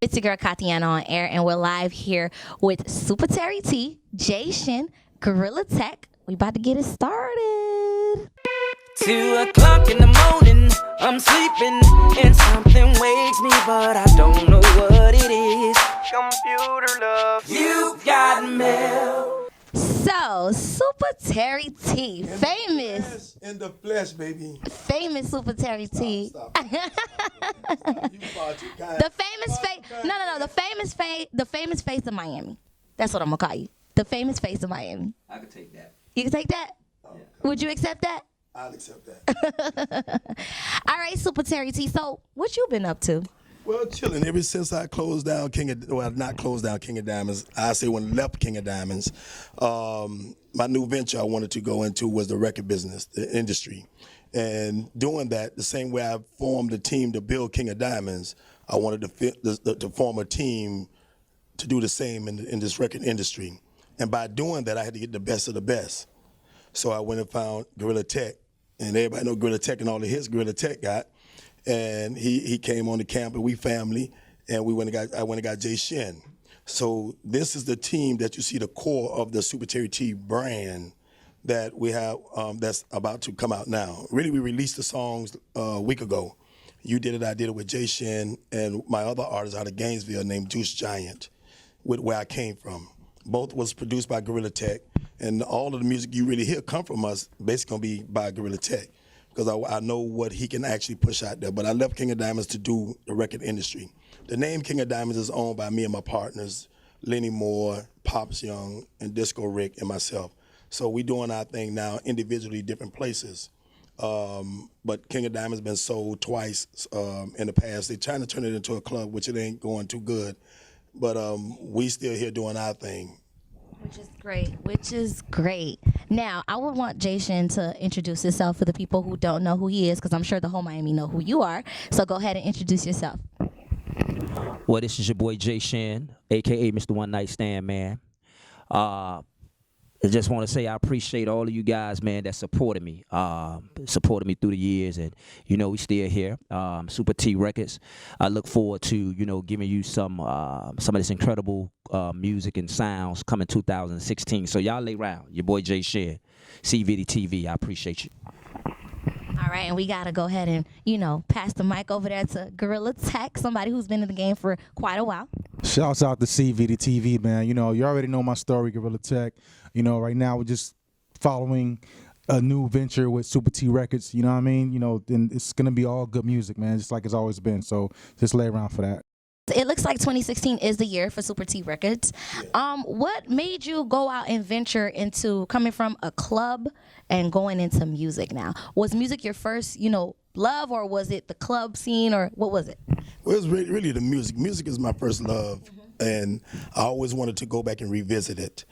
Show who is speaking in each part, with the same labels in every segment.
Speaker 1: It's your girl Katiana on air, and we're live here with Cviddy T, J-shin, Gorilla Tek. We about to get it started.
Speaker 2: 2 o'clock in the morning, I'm sleeping, and something wakes me, but I don't know what it is. Computer love, you got mail.
Speaker 1: So, Cviddy T, famous.
Speaker 3: In the flesh, baby.
Speaker 1: Famous Cviddy T.
Speaker 3: Stop.
Speaker 1: The famous face. No. The famous face of Miami. That's what I'm gonna call you. The famous face of Miami.
Speaker 2: I could take that.
Speaker 1: You can take that? Would you accept that?
Speaker 3: I'll accept that.
Speaker 1: All right, Cviddy T. So, what you been up to?
Speaker 3: Well, chilling. Ever since I closed down not closed down King of Diamonds, I say when I left King of Diamonds, my new venture I wanted to go into was the record business, the industry. And doing that, the same way I formed a team to build King of Diamonds, I wanted to form a team to do the same in this record industry. And by doing that, I had to get the best of the best. So I went and found Gorilla Tek, and everybody know Gorilla Tek and all the hits Gorilla Tek got. And he came on the camp, and we family, and I went and got J-shin. So this is the team that you see the core of the Cviddy T brand that we have that's about to come out now. Really, we released the songs a week ago. You did it, I did it with J-shin and my other artist out of Gainesville named Juice Giant, with where I came from. Both was produced by Gorilla Tek, and all of the music you really hear come from us basically gonna be by Gorilla Tek, because I know what he can actually push out there. But I left King of Diamonds to do the record industry. The name King of Diamonds is owned by me and my partners, Lenny Moore, Pops Young, and Disco Rick, and myself. So we doing our thing now individually, different places. But King of Diamonds been sold twice in the past. They're trying to turn it into a club, which it ain't going too good. But we still here doing our thing.
Speaker 1: Which is great. Now, I would want J-shin to introduce himself for the people who don't know who he is, because I'm sure the whole Miami know who you are. So go ahead and introduce yourself.
Speaker 4: Well, this is your boy J-shin, a.k.a. Mr. One Night Stand, man. I just want to say I appreciate all of you guys, man, that supported me through the years, and we still here. Cviddy T Records. I look forward to giving you some of this incredible music and sounds coming 2016. So y'all lay around. Your boy J-shin, Cviddy TV. I appreciate you.
Speaker 1: All right, and we got to go ahead and, pass the mic over there to Gorilla Tek, somebody who's been in the game for quite a while.
Speaker 5: Shouts out to Cviddy TV, man. You already know my story, Gorilla Tek. Right now we're just following a new venture with Cviddy T Records. You know what I mean? And it's going to be all good music, man, just like it's always been. So just lay around for that.
Speaker 1: It looks like 2016 is the year for Cviddy T Records. What made you go out and venture into coming from a club and going into music now? Was music your first, love, or was it the club scene, or what was it?
Speaker 3: Well, it was really the music. Music is my first love, and I always wanted to go back and revisit it.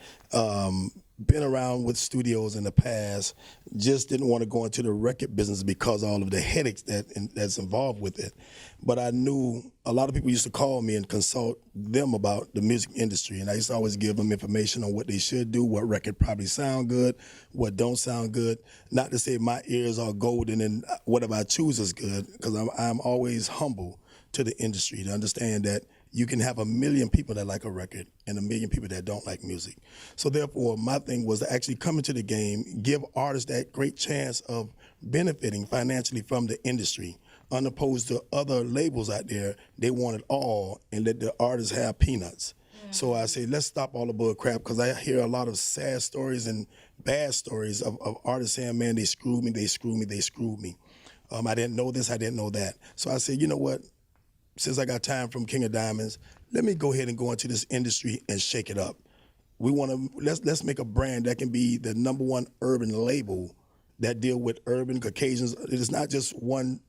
Speaker 3: Been around with studios in the past, just didn't want to go into the record business because of all of the headaches that's involved with it. But I knew a lot of people used to call me and consult them about the music industry, and I used to always give them information on what they should do, what record probably sound good, what don't sound good. Not to say my ears are golden and whatever I choose is good, because I'm always humble to the industry to understand that you can have 1 million people that like a record and 1 million people that don't like music. So therefore, my thing was to actually come into the game, give artists that great chance of benefiting financially from the industry, unopposed to other labels out there. They want it all and let the artists have peanuts. So I say, let's stop all the bull crap, because I hear a lot of sad stories and bad stories of artists saying, man, they screwed me, they screwed me, they screwed me. I didn't know this, I didn't know that. So I said, you know what? Since I got time from King of Diamonds, let me go ahead and go into this industry and shake it up. We want to let's make a brand that can be the #1 urban label that deal with urban Caucasians. It is not just one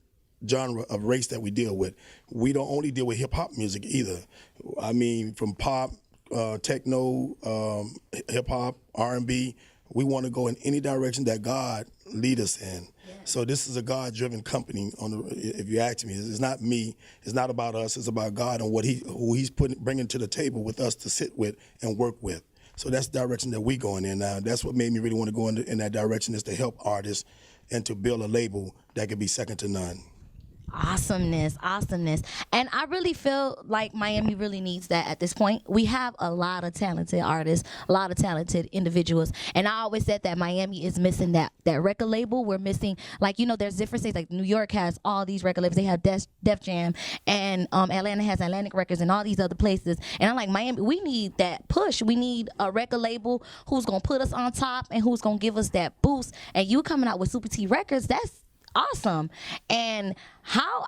Speaker 3: genre of race that we deal with. We don't only deal with hip hop music either. I mean, from pop, techno, hip hop, R&B. We want to go in any direction that God lead us in. Yeah. So this is a God-driven company. If you ask me, it's not me. It's not about us. It's about God and who He's bringing to the table with us to sit with and work with. So that's the direction that we're going in now. That's what made me really want to go in that direction, is to help artists and to build a label that could be second to none.
Speaker 1: Awesomeness, awesomeness. And I really feel like Miami really needs that at this point. We have a lot of talented artists, a lot of talented individuals. And I always said that Miami is missing that record label. We're missing, like, you know, there's different states. Like New York has all these record labels. They have Def Jam, and Atlanta has Atlantic Records and all these other places. And I'm like, Miami, we need that push. We need a record label who's going to put us on top and who's going to give us that boost. And you coming out with Super T Records, that's awesome. And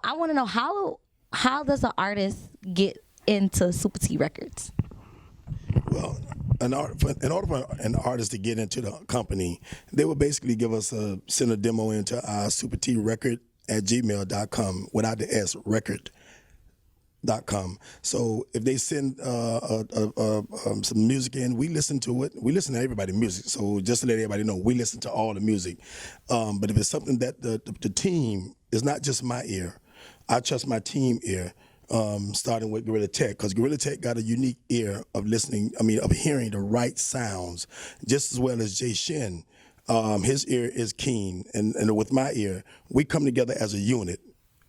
Speaker 1: I want to know how does an artist get into Super T Records?
Speaker 3: Well, in order for an artist to get into the company, they would basically send a demo into our Super T Record at gmail.com without the S, record.com. So if they send some music in, we listen to it. We listen to everybody's music. So just to let everybody know, we listen to all the music. But if it's something that the team is not just my ear, I trust my team ear. Starting with Gorilla Tek, because Gorilla Tek got a unique ear of hearing the right sounds, just as well as J-shin. His ear is keen, and with my ear, we come together as a unit,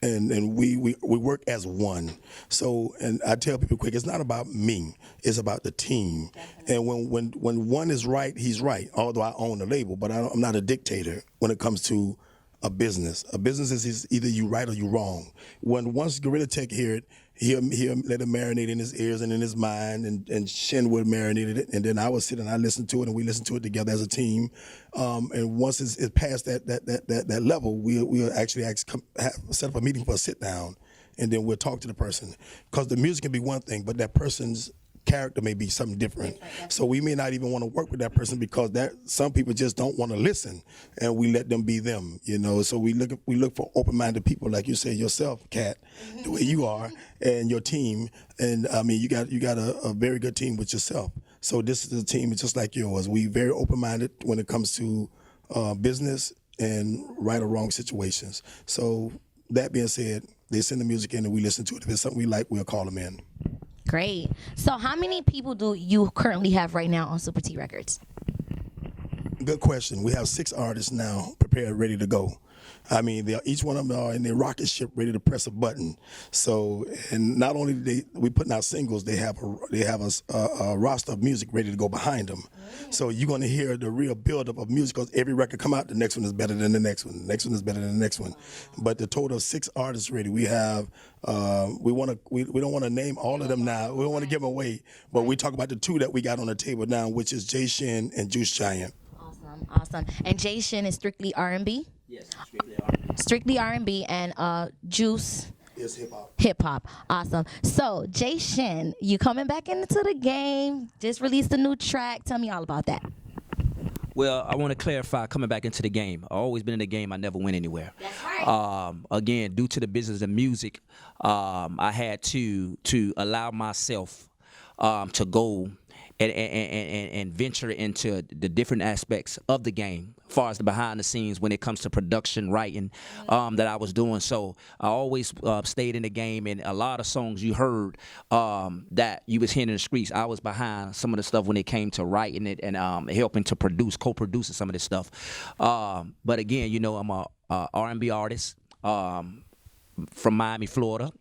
Speaker 3: and we work as one. So, and I tell people quick, it's not about me, it's about the team. Definitely. And when one is right, he's right, although I own the label, but I'm not a dictator when it comes to a business. A business is either you right or you wrong. Once Gorilla Tek hear it, he'll let it marinate in his ears and in his mind, and Shin would marinate it, and then I would sit and I listen to it, and we listen to it together as a team. And once it's past that level, we'll actually set up a meeting for a sit down, and then we'll talk to the person, because the music can be one thing, but that person's character may be something different. So we may not even want to work with that person, because some people just don't want to listen, and we let them be them, you know. So we look for open-minded people, like you say yourself, Kat, the way you are, and your team. And I mean, you got a very good team with yourself. So this is a team just like yours. We very open-minded when it comes to business and right or wrong situations. So that being said, they send the music in and we listen to it. If it's something we like, we'll call them in.
Speaker 1: Great. So how many people do you currently have right now on Super T Records?
Speaker 3: Good question. We have 6 artists now prepared, ready to go. I mean, each one of them are in their rocket ship, ready to press a button. So, and not only do we putting out singles, they have a roster of music ready to go behind them. So you're going to hear the real buildup of music, because every record come out, the next one is better than the next one. The next one is better than the next one. But the total of 6 artists ready. We have. We don't want to name all of them now. We don't want to give them away. But we talk about the 2 that we got on the table now, which is J-shin and Juice Giant.
Speaker 1: Awesome. And J-shin is strictly R&B?
Speaker 4: Yes, strictly R&B.
Speaker 1: Strictly R&B, and Juice
Speaker 3: is hip-hop.
Speaker 1: Hip-hop. Awesome. So, J-shin, you coming back into the game, just released a new track. Tell me all about that.
Speaker 4: Well, I want to clarify, coming back into the game. I've always been in the game. I never went anywhere.
Speaker 1: That's right.
Speaker 4: Again, due to the business of music, I had to allow myself to go and venture into the different aspects of the game, as far as the behind the scenes when it comes to production, writing, that I was doing. So I always stayed in the game, and a lot of songs you heard that you was hearing in the streets, I was behind some of the stuff when it came to writing it and helping to co-producing some of this stuff. But again, you know, I'm a R&B artist. From Miami, Florida,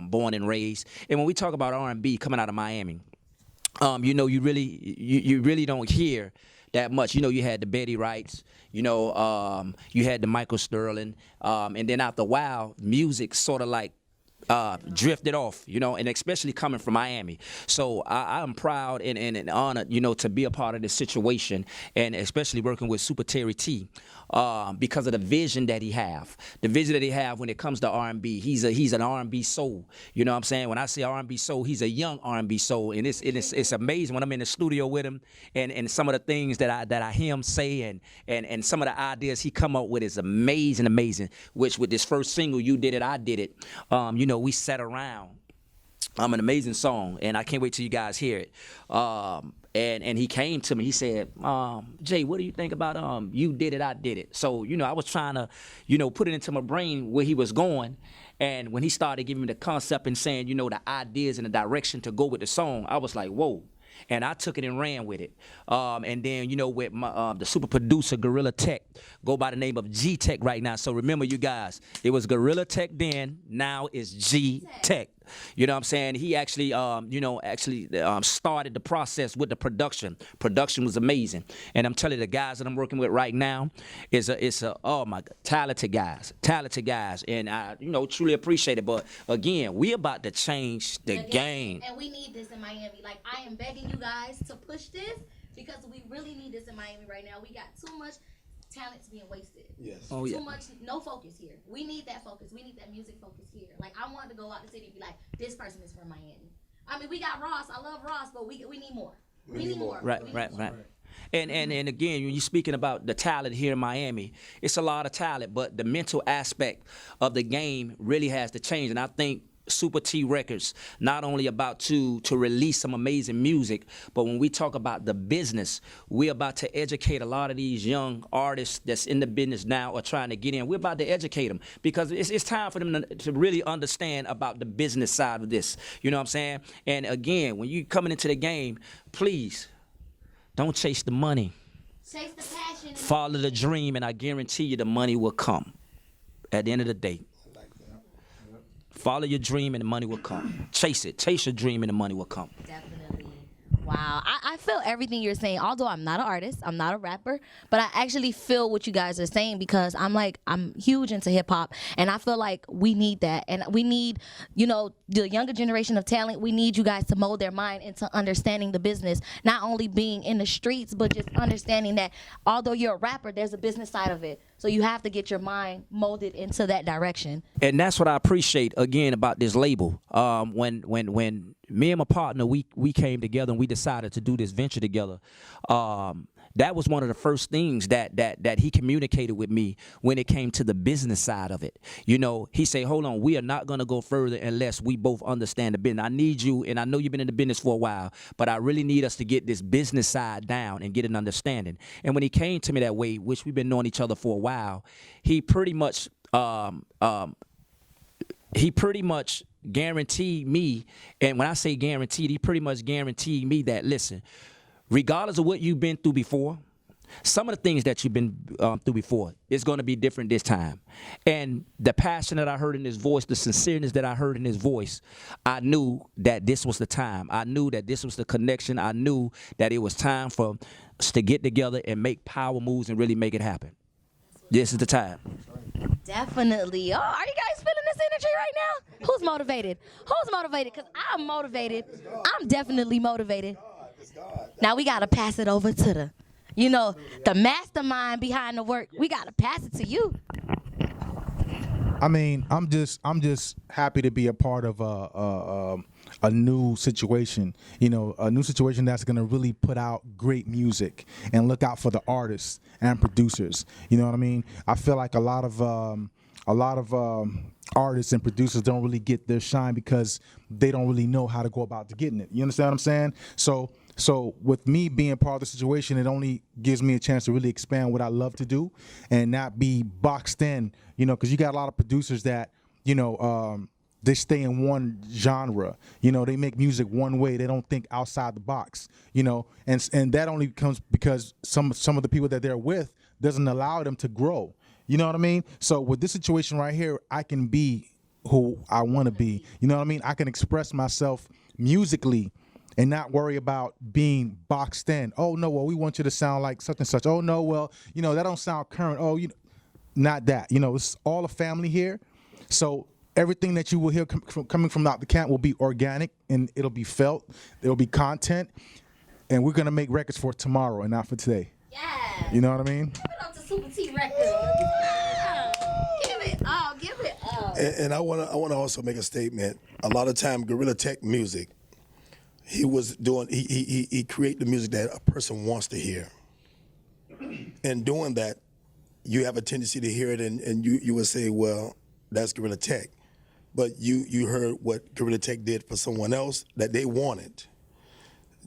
Speaker 4: born and raised. And when we talk about R&B coming out of Miami, you know, you really don't hear that much. You know, you had the Betty Wrights, you know, you had the Michael Sterling, and then after a while, music sort of like drifted off, you know, and especially coming from Miami. So I'm proud and honored, you know, to be a part of this situation, and especially working with Super Terry T, because of the vision that he have. The vision that he have when it comes to R&B. He's an R&B soul. You know what I'm saying? When I say R&B soul, he's a young R&B soul, and it's amazing when I'm in the studio with him, and some of the things that I hear him say, and some of the ideas he come up with is amazing. Which with this first single, You Did It, I Did It, you know, we sat around. An amazing song, and I can't wait till you guys hear it. And he came to me. He said, Jay, what do you think about You Did It, I Did It? So, you know, I was trying to, you know, put it into my brain where he was going. And when he started giving me the concept and saying, you know, the ideas and the direction to go with the song, I was like, whoa. and I took it and ran with it. And then, you know, with my, the super producer, Gorilla Tek, go by the name of G-Tech right now. So remember, you guys, it was Gorilla Tek then, now it's G-Tech. You know what I'm saying? He actually, started the process with the production. Production was amazing. And I'm telling you, the guys that I'm working with right now it's a oh my God, talented guys. And I, truly appreciate it. But again, we about to change the game.
Speaker 1: And we need this in Miami. Like, I am begging you guys to push this because we really need this in Miami right now. We got too much talent's being wasted.
Speaker 3: Yes.
Speaker 4: Oh, yeah.
Speaker 1: Too much, no focus here. We need that focus. We need that music focus here. Like, I want to go out the city and be like, this person is from Miami. I mean, we got Ross. I love Ross, but we need more. We need more.
Speaker 4: Right. And again, when you're speaking about the talent here in Miami, it's a lot of talent, but the mental aspect of the game really has to change. And I think Super T Records not only about to release some amazing music, but when we talk about the business, we're about to educate a lot of these young artists that's in the business now or trying to get in. We're about to educate them because it's time for them to really understand about the business side of this. You know what I'm saying? And again, when you coming into the game, please don't chase the money.
Speaker 1: Chase the passion.
Speaker 4: Follow the dream, and I guarantee you the money will come at the end of the day. Follow your dream and the money will come. Chase it. Chase your dream and the money will come.
Speaker 1: Definitely. Wow. I feel everything you're saying. Although I'm not an artist, I'm not a rapper, but I actually feel what you guys are saying because I'm huge into hip hop, and I feel like we need that, and we need, the younger generation of talent. We need you guys to mold their mind into understanding the business, not only being in the streets, but just understanding that although you're a rapper, there's a business side of it. So you have to get your mind molded into that direction. And
Speaker 4: that's what I appreciate again about this label. When me and my partner we came together and we decided to do this venture together. That was one of the first things that he communicated with me when it came to the business side of it. He said, hold on, we are not going to go further unless we both understand the business. I need you, and I know you've been in the business for a while, but I really need us to get this gusiness side down and get an understanding. And when he came to me that way, which we've been knowing each other for a while, he pretty much guaranteed me, and when I say guaranteed, he pretty much guaranteed me that, listen, regardless of what you've been through before, some of the things that you've been through before is going to be different this time. And the passion that I heard in his voice, the sincereness that I heard in his voice, I knew that this was the time. I knew that this was the connection. I knew that it was time for us to get together and make power moves and really make it happen. This is the time.
Speaker 1: Definitely. Oh, are you guys feeling this energy right now? Who's motivated? Who's motivated? Because I'm motivated. I'm definitely motivated. Now we got to pass it over to the mastermind behind the work. We got to pass it to you.
Speaker 5: I mean, I'm just happy to be a part of a new situation. A new situation that's gonna really put out great music and look out for the artists and producers. You know what I mean? I feel like a lot of artists and producers don't really get their shine because they don't really know how to go about getting it. You understand what I'm saying? So with me being part of the situation, it only gives me a chance to really expand what I love to do and not be boxed in, because you got a lot of producers that, they stay in one genre. They make music one way. They don't think outside the box, and that only comes because some of the people that they're with doesn't allow them to grow. You know what I mean? So with this situation right here, I can be who I want to be. You know what I mean? I can express myself musically and not worry about being boxed in. Oh, no, well, we want you to sound like such and such. Oh, no, well, that don't sound current. Oh, not that. It's all a family here. So everything that you will hear coming from out the camp will be organic, and it'll be felt. There'll be content, and we're going to make records for tomorrow and not for today.
Speaker 1: Yeah.
Speaker 5: You know what I mean?
Speaker 1: Give it up to Super T Records. Give it up.
Speaker 3: And I want to also make a statement. A lot of time, Gorilla Tek music, he create the music that a person wants to hear. And doing that, you have a tendency to hear it and you would say, well, that's Gorilla Tek. But you heard what Gorilla Tek did for someone else that they wanted.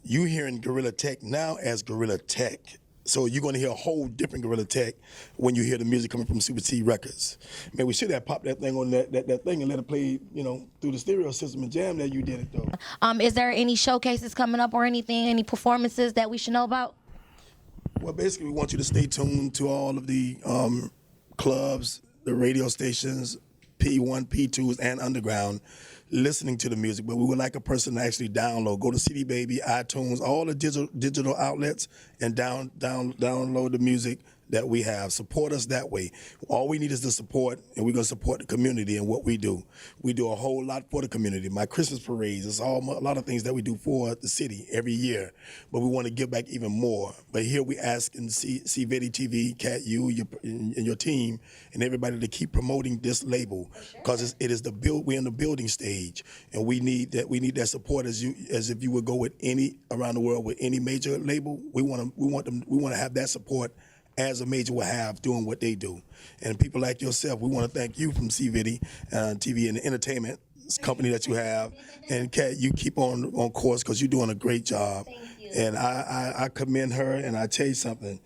Speaker 3: You hearing Gorilla Tek now as Gorilla Tek. So you're going to hear a whole different Gorilla Tek when you hear the music coming from Super T Records. Man, we should have popped that thing on that thing and let it play, through the stereo system and jam that you did it, though.
Speaker 1: Is there any showcases coming up or anything, any performances that we should know about?
Speaker 3: Well, basically, we want you to stay tuned to all of the clubs, the radio stations, P1, P2s, and underground, listening to the music. But we would like a person to actually download. Go to CD Baby, iTunes, all the digital outlets, and download the music that we have. Support us that way. All we need is the support, and we're going to support the community and what we do. We do a whole lot for the community. My Christmas parades, it's a lot of things that we do for the city every year, but we want to give back even more. But here we ask and Cviddy Tv, Kat, you and your team, and everybody to keep promoting this label, because it is we're in the building stage, and we need that support as if you would go with any around the world with any major label. We want to have that support as a major will have doing what they do. And people like yourself, we want to thank you from Cviddy TV and the entertainment company that you have. And Kat, you keep on course because you're doing a great job.
Speaker 1: Thank you.
Speaker 3: And I commend her, and I tell you something,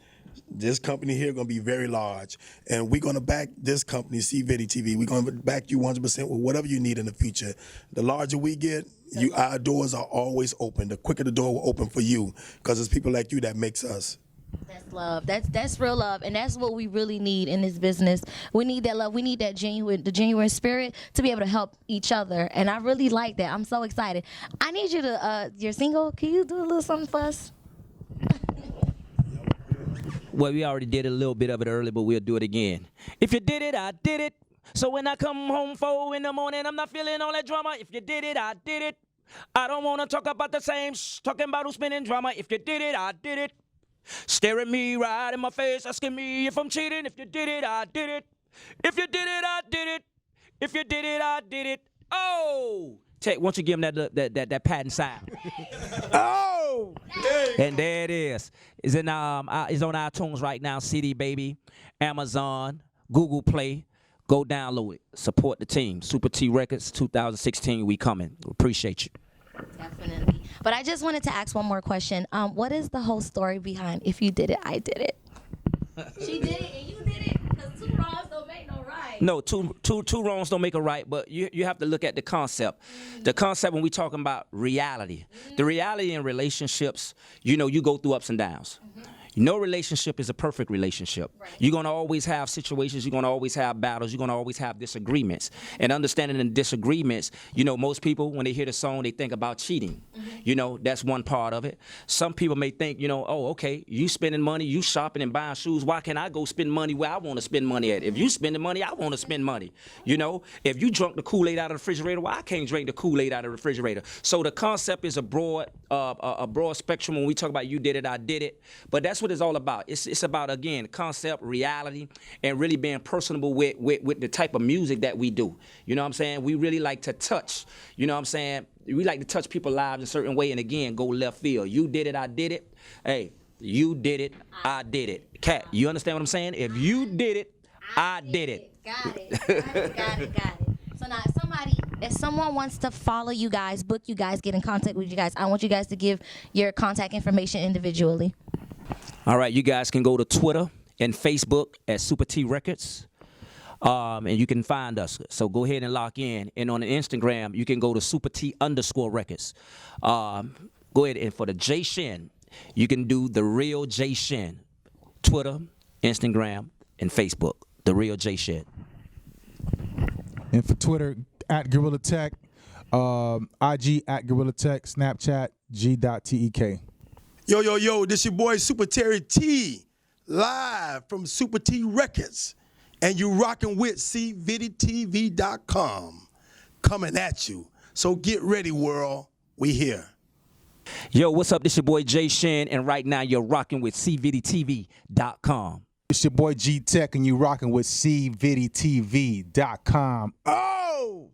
Speaker 3: this company here going to be very large. And we're going to back this company, Cviddy TV. We're going to back you 100% with whatever you need in the future. The larger we get, our doors are always open. The quicker the door will open for you, because it's people like you that makes us.
Speaker 1: That's love. That's real love, and that's what we really need in this business. We need that love. We need that genuine spirit to be able to help each other, and I really like that. I'm so excited. I need you to your single. Can you do a little something for us?
Speaker 4: Well, we already did a little bit of it earlier, but we'll do it again. If you did it, I did it. So when I come home 4 in the morning, I'm not feeling all that drama. If you did it, I did it. I don't want to talk about the same talking about who's spinning drama. If you did it, I did it. Stare at me right in my face, asking me if I'm cheating. If you did it, I did it. If you did it, I did it. If you did it, I did it. Oh! Tek, why don't you give him that patent sound? Oh! And there it is. It's on iTunes right now, CD Baby, Amazon, Google Play. Go download it. Support the team. Super T Records 2016, we coming. Appreciate you.
Speaker 1: Definitely. But I just wanted to ask one more question. What is the whole story behind If You Did It, I Did It? She did it and you did it, because two wrongs don't make no right.
Speaker 4: No, two wrongs don't make a right, but you have to look at the concept. The concept when we talking about reality. The reality in relationships, you go through ups and downs. No relationship is a perfect relationship. Right. You're going to always have situations. You're going to always have battles. You're going to always have disagreements. And understanding the disagreements, most people, when they hear the song, they think about cheating. That's one part of it. Some people may think, oh, okay, you spending money, you shopping and buying shoes. Why can't I go spend money where I want to spend money at? If you spending money, I want to spend money. If you drunk the Kool-Aid out of the refrigerator, why I can't drink the Kool-Aid out of the refrigerator? So the concept is a broad spectrum when we talk about you did it, I did it. But that's what it's all about. It's about, again, concept, reality, and really being personable with the type of music that we do. You know what I'm saying? We really like to touch. You know what I'm saying? We like to touch people's lives in a certain way, and again, go left field. You did it, I did it. Hey, you did it, I did it. Kat, you understand what I'm saying? If you did it, I did it.
Speaker 1: Got it. So now, if someone wants to follow you guys, book you guys, get in contact with you guys, I want you guys to give your contact information individually.
Speaker 4: All right, you guys can go to Twitter and Facebook at Super T Records, and you can find us. So go ahead and lock in. And on the Instagram, you can go to Super T_Records. Go ahead, and for the J-shin, you can do The Real J-shin. Twitter, Instagram, and Facebook. The Real J-shin.
Speaker 5: And for Twitter, at Gorilla Tek, IG at Gorilla Tek, Snapchat, G.Tek.
Speaker 3: Yo, this your boy Super Terry T, live from Super T Records. And you rocking with CviddyTV.com, coming at you. So get ready, world. We here.
Speaker 4: Yo, what's up? This your boy J-shin, and right now you're rocking with CviddyTV.com.
Speaker 5: It's your boy G-Tek, and you rocking with CviddyTV.com.
Speaker 3: Oh!